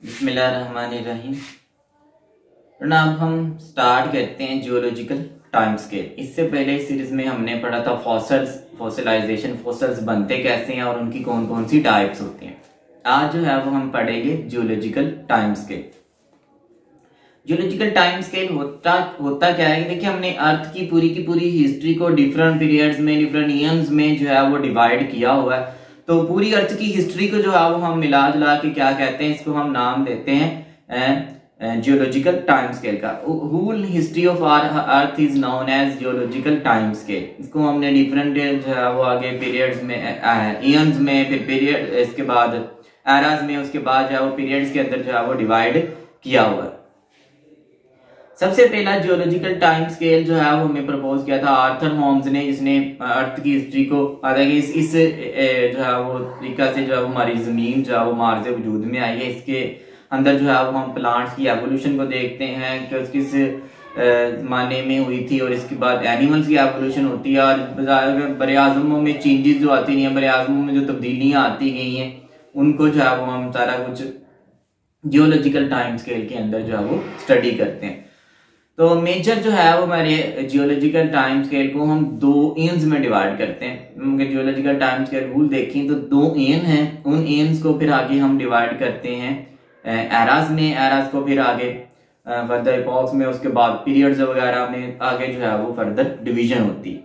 बिस्मिल्लाहिर्रहमानिर्रहीम। जनाब हम स्टार्ट करते हैं जियोलॉजिकल टाइम स्केल। इससे पहले सीरीज में हमने पढ़ा था फॉसिलाइजेशन, फॉसिल्स बनते कैसे हैं और उनकी कौन कौन सी टाइप्स होती हैं। आज जो है वो हम पढ़ेंगे geological time scale. Geological time scale होता क्या है कि देखिए हमने अर्थ की पूरी हिस्ट्री को डिफरेंट पीरियड्स में, डिफरेंट ईयर्स में जो है वो डिवाइड किया हुआ है। तो पूरी अर्थ की हिस्ट्री को जो है वो हम मिला जुला के क्या कहते हैं, इसको हम नाम देते हैं जियोलॉजिकल टाइम स्केल का। Whole history of earth is known as geological time scale. इसको हमने डिफरेंट जो है वो आगे पीरियड्स में, ईयर्स में, फिर पीरियड, इसके बाद एराज में, उसके बाद जो है वो पीरियड्स के अंदर जो है वो डिवाइड किया हुआ है। सबसे पहला जियोलॉजिकल टाइम स्केल जो है वो हमें प्रपोज किया था आर्थर होम्स ने, जिसने अर्थ की हिस्ट्री को इस जो है वो तरीका से जो है हमारी जमीन जो है वो मार्स से वजूद में आई है। इसके अंदर जो है वो हम प्लांट्स की एवोल्यूशन को देखते हैं कि किस जमाने में हुई थी, और इसके बाद एनिमल्स की एवोल्यूशन होती है और बड़े आजमों में चेंजेस जो आती हैं, बड़े आजमों में जो तब्दीलियां आती गई हैं, उनको जो है वो हम सारा कुछ जियोलॉजिकल टाइम स्केल के अंदर जो है वो स्टडी करते हैं। तो मेजर जो है वो हमारे जियोलॉजिकल टाइम स्केल को हम दो एन्स में डिवाइड करते हैं। जियोलॉजिकल टाइम स्केल रूल देखें तो दो एन हैं, उन एन्स को फिर आगे हम डिवाइड करते हैं एराज में, एराज को फिर आगे फर्दर इपॉक्स में, उसके बाद पीरियड्स वगैरह में आगे जो है वो फर्दर डिवीजन होती है।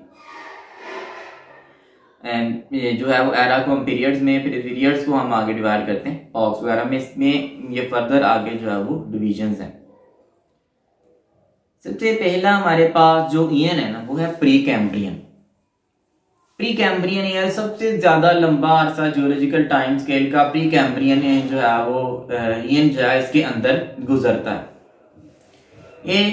एंड ये जो है वो एरा को हम पीरियड्स में, फिर पीरियड्स को हम आगे डिवाइड करते हैं इपॉक्स वगैरह में। इसमें ये फर्दर आगे जो है वो डिविजन्स हैं। सबसे पहला हमारे पास जो ईयन है ना वो है pre Cambrian. Pre Cambrian year सबसे ज्यादा लंबा अरसा जियोलॉजिकल टाइम स्केल का प्री कैम्ब्रियन जो है वो ईयन जो है इसके अंदर गुजरता है। ये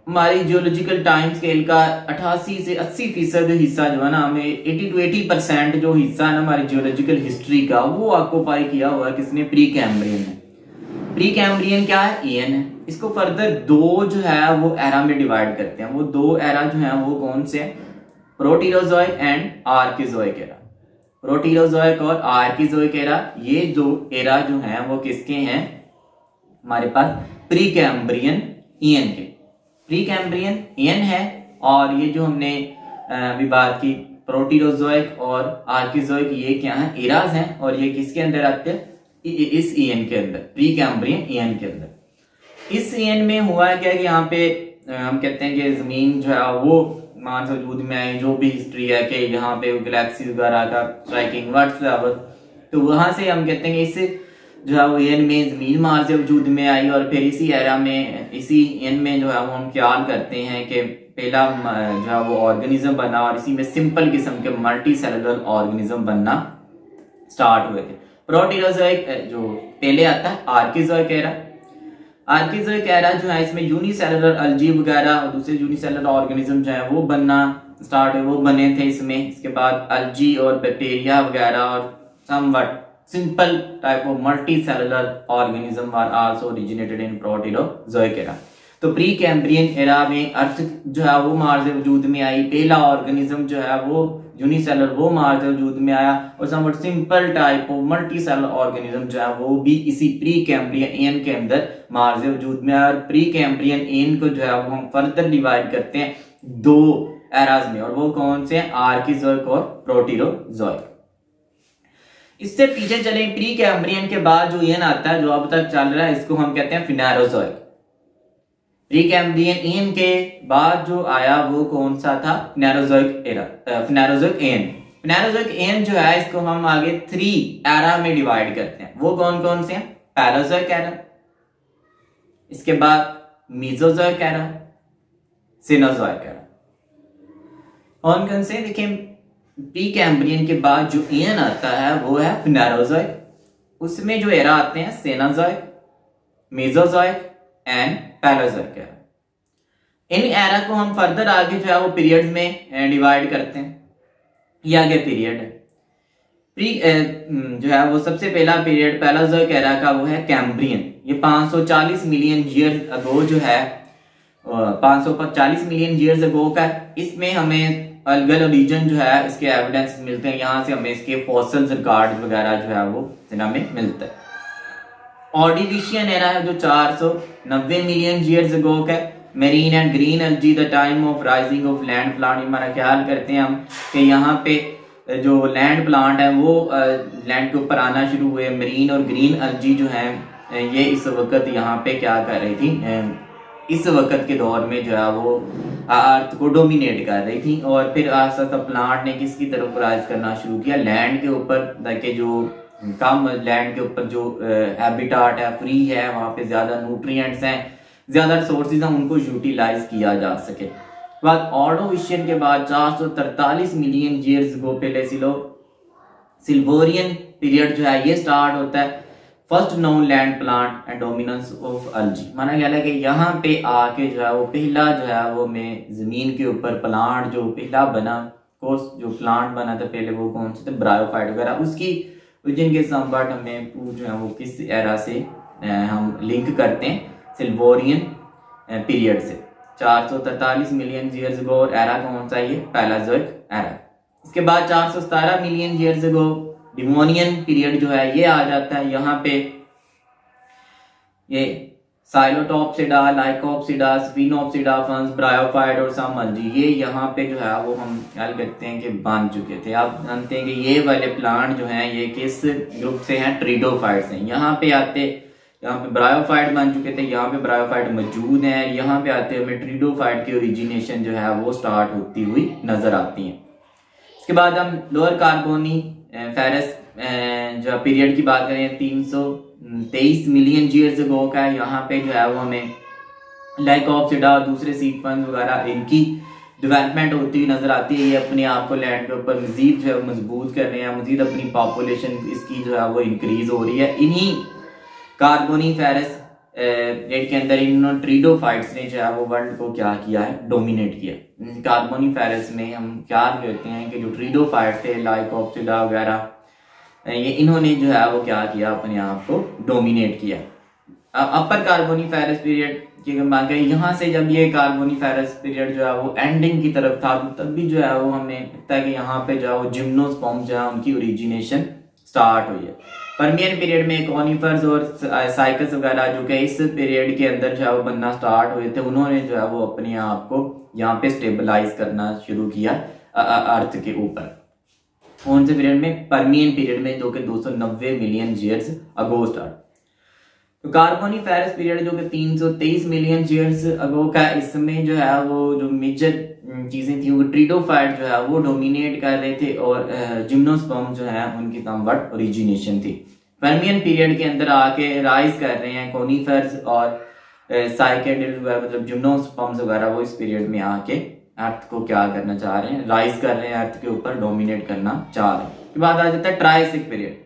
हमारी जियोलॉजिकल टाइम स्केल का 88 से 80% हिस्सा जो है ना, हमें 80 to 80% जो हिस्सा है ना हमारी जियोलॉजिकल हिस्ट्री का, वो ऑक्युपाई किया हुआ है किसने? प्री कैम्ब्रियन है। प्री कैम्ब्रियन क्या है? ईयन है। इसको फर्दर दो जो है वो एरा में डिवाइड करते हैं। वो दो एरा जो है वो कौन से हैं? प्रोटीरोजोइक एंड आर्किजोइक एरा। प्रोटीरोजोइक और आर्किजोइक एरा, ये दो एरा जो हैं वो किसके हैं? हमारे पास प्री कैम्ब्रियन ईयन के। प्री कैम्ब्रियन ईयन है, और ये जो हमने अभी बात की प्रोटीरोजोइक और आर्किजोइक, ये क्या है? एराज हैं, और ये किसके अंदर आते हैं? इस ईयन के अंदर, प्री कैम्ब्रियन ईयन के अंदर। इस ईयन में हुआ है क्या कि यहाँ पे हम कहते हैं कि जमीन जो है वो मान से वजूद में आई, जो भी हिस्ट्री है कि यहाँ पे गैलेक्सी वगैरह का स्ट्राइकिंग व्हाट्सएवर, तो वहां से हम कहते हैं कि इस जो है वो ईयन में जमीन मार्स से वजूद में आई, और फिर इसी एरा में, इसी ईयन में जो है वो हम ख्याल करते हैं कि पहला जो है वो ऑर्गेनिज्म बना, और इसी में सिंपल किस्म के मल्टी सेलुलर ऑर्गेनिज्म बनना स्टार्ट हुए थे। प्रोटीरोजोइक जो पहले आता है आर्किजोइक एरा। आर्किजोइक एरा जो है इसमें यूनिसेलुलर अल्जी वगैरह और दूसरे यूनिसेलुलर ऑर्गेनिज्म जो है वो बनना स्टार्ट हुए, वो बने थे इसमें। इसके बाद अल्जी और बैक्टीरिया वगैरह और somewhat simple type of multicellular organism are also originated in Proterozoic era. तो प्री कैम्ब्रियन एरा में अर्थ जो है वो मार्स से वजूद में आई, पहला ऑर्गेनिज्म जो है वो यूनिसेलुलर वो मार्स से वजूद में आया, और somewhat simple type of multicellular organism जो है वो भी इसी प्री कैम्ब्रियन ईयन के अंदर मार्स से वजूद में आया। और प्री कैम्ब्रियन ईयन को जो है वो हम फर्दर डिवाइड करते हैं दो एराज में, और वो कौन से हैं? आर्किजोइक और प्रोटीरोजोइक। इससे पीछे चले, प्री कैम्ब्रियन के बाद जो ईयन आता है जो अब तक चल रहा है, इसको हम कहते हैं फिनेरोजोइक। प्री कैम्ब्रियन ईयन के बाद जो आया वो कौन सा था? फिनेरोजोइक एरा, फिनेरोजोइक ईयन। फिनेरोजोइक ईयन जो है इसको हम आगे 3 एरा में डिवाइड करते हैं। वो कौन कौन से हैं? पैलोजोइक एरा, इसके बाद मीजोजोइक एरा, सिनोजोइक एरा। कौन कौन से? देखिए, प्री कैम्ब्रियन के बाद जो ईयन आता है वो है फिनेरोजोइक। उसमें जो एरा आते हैं Cenozoic, Mesozoic and Paleozoic era. इन एरा को हम फर्दर आगे जो है वो पीरियड्स में डिवाइड करते हैं। ये आगे पीरियड है। प्री जो है वो सबसे पहला पीरियड पैलोजोइक एरा का वो है कैम्ब्रियन। ये 540 मिलियन ईयर्स अगो जो है, 540 मिलियन ईयर्स अगो का। इसमें हमें अलगल रीजन जो है इसके एविडेंस मिलते हैं, यहाँ से हमें इसके फॉसिल्स रिकॉर्ड वगैरह जो है वो हमें मिलता है। ऑर्डिविशियन एरा है जो 490 मिलियन ईयर्स अगो का है। Marine and green algae the time of rising of land plant, हमारा ख्याल करते हैं हम कि यहाँ पे जो लैंड प्लांट है वो लैंड के ऊपर आना शुरू हुए। मरीन और ग्रीन एल्जी जो है ये इस वक्त यहाँ पे क्या कर रही थी, इस वक्त के दौर में जो है वो अर्थ को डोमिनेट कर रही थी। और फिर आस्ता प्लांट ने किसकी तरफ राइज करना शुरू किया, लैंड के ऊपर, ताकि जो कम लैंड के ऊपर जो हैबिटाट है फ्री है, वहां पे ज्यादा न्यूट्रिएंट्स हैं, ज्यादा रिसोर्सेज हैं, उनको यूटिलाइज किया जा सके। बाद ऑर्डोविशियन के बाद 443 मिलियन ईयर्स अगो पहले सिल्वोरियन पीरियड जो है ये स्टार्ट होता है। First known land plant and dominance of algae, माना गया है कि यहाँ पे आके जो है वो पहला जो है वो में जमीन के ऊपर प्लांट जो पहला बना, कोर्स जो प्लांट बना था पहले वो कौन से थे, ब्रायोफाइट वगैरह। उसकी जिनके संबट हमें जो है वो किस एरा से हम लिंक करते हैं, सिल्वोरियन पीरियड से। 443 मिलियन ईयर्स अगो, और एरा कौन सा, ये पैलाजोइक एरा। इसके बाद 417 million years ago Devonian period जो है ये आ जाता है। यहाँ पे ये साइलोटॉप्सिडा, लाइकोप्सिडा, स्फिनोप्सिडा, फंस, ब्रायोफाइट और सम अल्जी, ये यहाँ पे जो है वो हम ख्याल करते हैं कि बन चुके थे। आप जानते हैं कि ये वाले प्लांट जो हैं ये किस ग्रुप से हैं, ट्रीडोफाइट से। यहाँ पे आते, यहाँ पे ब्रायोफाइट बन चुके थे, यहाँ पे ब्रायोफाइट मौजूद है, यहाँ पे आते हमें ट्रीडोफाइट की ओरिजिनेशन जो है वो स्टार्ट होती हुई नजर आती है। इसके बाद हम लोअर कार्बोनी फेरस जो पीरियड की बात करें 323 मिलियन ईयर्स अगो का है। यहाँ पे जो है वो हमें लाइकोप्सिडा और दूसरे सीड फंस वगैरह इनकी डेवलपमेंट होती हुई नजर आती है। ये अपने आप को लैंड के ऊपर मजीद जो है मजबूत कर रहे हैं, मजीद अपनी पॉपुलेशन इसकी जो है वो इंक्रीज हो रही है। इन्हीं कार्बोनी फेरस रेट के अंदर इन ट्रीडोफाइट्स ने जो है वो वर्ल्ड को क्या किया है, डोमिनेट किया। कार्बोनी फेरस में हम क्या कहते हैं कि जो ट्रीडोफाइट थे, लाइकोप्सिडा वगैरह, ये इन्होंने जो है वो क्या किया, अपने आप को डोमिनेट किया। अपर कार्बोनी फेरस पीरियड की बात करें, यहाँ से जब ये कार्बोनी फेरस पीरियड जो है वो एंडिंग की तरफ था, तब भी जो है वो हमें लगता है कि यहाँ पे जो है वो जिम्नोस्पर्म जो है उनकी ओरिजिनेशन स्टार्ट हुई है। परमियन पीरियड में कॉनिफर्स और साइकस वगैरह जो कि इस पीरियड के अंदर जो है वो बनना स्टार्ट हुए थे, उन्होंने जो है वो अपने आप को यहाँ पे स्टेबलाइज करना शुरू किया अर्थ के ऊपर। कौन से पीरियड में, परमियन पीरियड में, जो कि 290 मिलियन ईयर्स अगो स्टार्ट। तो कार्बोनी फेरस पीरियड जो कि 323 मिलियन ईयर्स अगो का, इसमें जो है वो जो मेजर चीजें थी वो ट्रीडोफाइट जो है वो डोमिनेट कर रहे थे, और जिम्नोस्पर्म जो है उनकी कम्बर्ट ओरिजिनेशन थी। परमियन पीरियड के अंदर आके राइज कर रहे हैं कोनिफर्स और साइकेडेल, मतलब जिम्नोस्पर्म्स वगैरह, वो इस पीरियड में आके अर्थ को क्या करना चाह रहे हैं, राइज कर रहे हैं, अर्थ के ऊपर डोमिनेट करना चाह रहे हैं। उसके बाद आ जाता है Triassic period,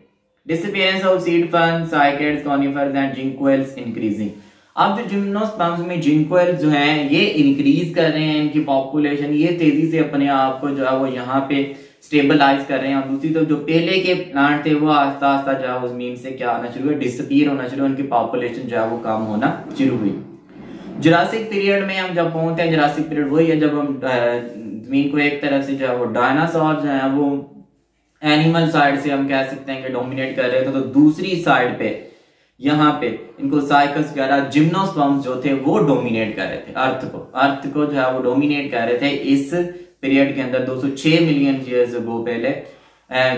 disappearance of seed ferns, cycads, conifers and ginkgoales increasing. अब जो जिम्नोस्पर्म्स में जिंक्वेल्स जो हैं ये इंक्रीज कर रहे हैं, इनकी पॉपुलेशन ये तेजी से अपने आप को जो है वो यहाँ पे स्टेबलाइज कर रहे हैं। और दूसरी तरफ जो पहले के प्लांट थे वो आस्ता आस्ता जो है जमीन से क्या होना शुरू हुआ, डिसअपीयर होना शुरू, उनकी पॉपुलेशन जो है वो कम होना शुरू हुई। जुरासिक पीरियड में हम जब पहुंचते हैं, जुरासिक पीरियड वही है जब हम जमीन को एक तरफ से जो है वो डायनासोर जो है वो एनिमल साइड से हम कह सकते हैं कि डोमिनेट कर रहे थे, तो दूसरी साइड पे यहाँ पे इनको साइकस वगैरह जिम्नोस्पर्म्स जो थे वो डोमिनेट कर रहे थे अर्थ को जो है वो डोमिनेट कर रहे थे। इस पीरियड के अंदर 206 मिलियन ईयर्स अगो पहले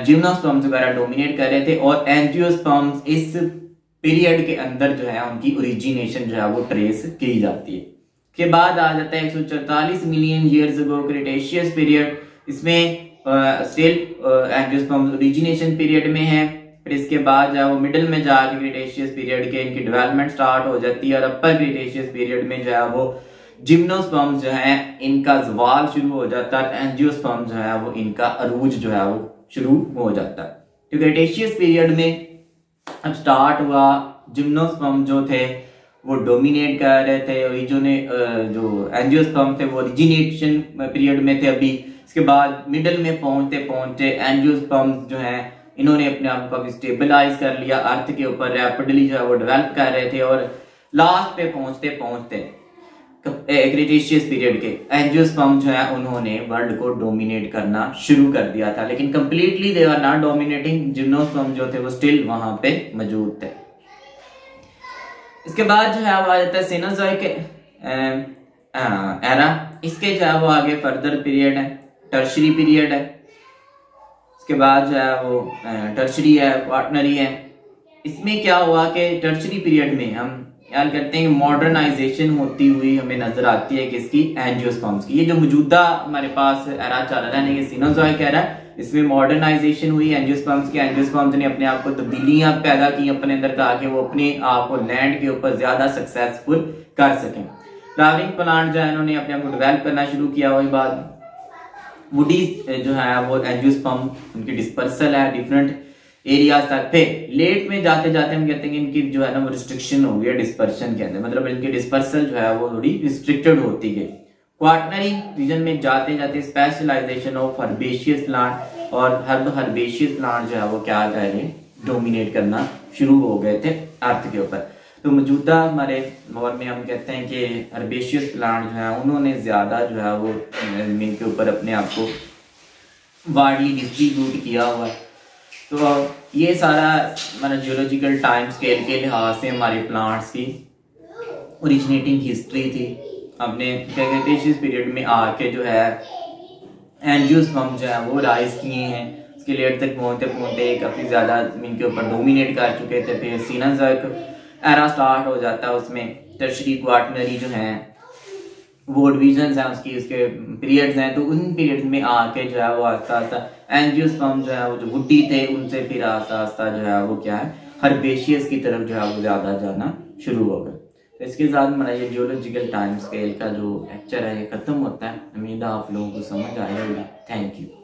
जिम्नोस्पर्म्स वगैरह डोमिनेट कर रहे थे, और एंजियोस्पर्म्स इस पीरियड के अंदर जो है उनकी ओरिजिनेशन जो है वो ट्रेस की जाती है। के बाद आ जाता है 144 million years ago Cretaceous period. इसमें स्टिल एंजियोस्पर्म्स ओरिजिनेशन पीरियड में है। फिर इसके बाद जो है वो मिडिल में जाके क्रिटेशियस पीरियड के इनकी डेवलपमेंट स्टार्ट हो जाती है, और अपर क्रिटेशियस पीरियड में जो है वो जिम्नोस्पर्म्स जो है इनका ज़वाल शुरू हो जाता है, एंजियोस्पर्म्स जो है वो इनका अरूज जो है वो शुरू हो जाता है। तो क्रिटेशियस पीरियड में अब स्टार्ट हुआ, जिम्नोस्पर्म जो थे वो डोमिनेट कर रहे थे, और जो एंजियोस्पर्म थे वो ओरिजिनेशन पीरियड में थे अभी। इसके बाद मिडिल में पहुंचते पहुंचते एंजियोस्पर्म जो है इन्होंने अपने आप को स्टेबलाइज कर लिया, अर्थ के ऊपर रैपिडली जो है वो डेवलप कर रहे थे, और लास्ट पे पहुंचते पहुंचते क्रिटेशियस पीरियड के एंजियोस्पर्म जो है उन्होंने वर्ल्ड को डोमिनेट करना शुरू कर दिया था, लेकिन completely they are not dominating. Gymnosperm जो थे वो स्टिल वहां पे मौजूद थे। इसके बाद जो है वो आ जाता है सीनोजोइक एरा। इसके जो है वो आगे फर्दर पीरियड है, टर्शरी पीरियड है। इसके बाद जो है वो टर्शरी है, क्वार्टनरी है। इसमें क्या हुआ कि टर्शरी पीरियड में हम ख्याल करते हैं मॉडर्नाइजेशन होती हुई हमें नजर आती है किसकी, एंजियोस्पर्म्स की। ये जो मौजूदा हमारे पास एरा चल रहा है, सीनोजोइक एरा, इसमें मॉडर्नाइजेशन हुई एंजियोस्पर्म्स की। एंजियोस्पर्म्स ने अपने आप को तब्दीलियां पैदा की अपने अंदर, ताकि वो अपने आप को लैंड के ऊपर ज्यादा सक्सेसफुल कर सकें। फ्लावरिंग प्लांट जो है इन्होंने अपने आप को डेवलप करना शुरू किया। वही बात वुडी जो है वो एंजियोस्पर्म उनकी डिस्पर्सल है डिफरेंट एरियाज तक। फिर लेट में जाते जाते हम कहते हैं कि इनकी जो है ना वो रिस्ट्रिक्शन हो गई, डिस्पर्शन के अंदर, मतलब इनकी डिस्पर्सल जो है वो थोड़ी रिस्ट्रिक्टेड होती गई। क्वार्टनरी रीजन में जाते जाते स्पेशलाइजेशन ऑफ हर्बेशियस प्लांट और हर्बेशियस प्लांट जो है वो क्या कर रहे, डोमिनेट करना शुरू हो गए थे अर्थ के ऊपर। तो मौजूदा हमारे दौर में हम कहते हैं कि हर्बेशियस प्लांट जो है उन्होंने ज्यादा जो है वो जमीन के ऊपर अपने आप को वार्डली डिस्ट्रीब्यूट किया हुआ है। तो ये सारा हमारा जियोलॉजिकल टाइम स्केल के लिहाज से हमारे प्लांट्स की ओरिजिनेटिंग हिस्ट्री थी। हमने क्रेटेशियस पीरियड में आके जो है एंजियोस्पर्म जो है वो राइज किए हैं। उसके लेट तक पहुंचते पहुंचते काफ़ी ज़्यादा जमीन के ऊपर डोमिनेट कर चुके थे। फिर सीनोजोइक एरा स्टार्ट हो जाता है, उसमें टर्शरी क्वार्टनरी जो है वो डिविजन्स हैं उसकी, उसके पीरियड्स हैं। तो उन पीरियड्स में आके जो है वो आस्ता आस्ता एंजियोस्पर्म जो है वो जो वुडी थे उनसे फिर आस्ता आस्ता जो है वो क्या है हर्बेशियस की तरफ जो है वो ज़्यादा जाना शुरू हो गए। तो इसके साथ हमारा ये जियोलॉजिकल टाइम स्केल का जो लेक्चर है ये खत्म होता है। उम्मीद है आप लोगों को समझ आया होगा। Thank you.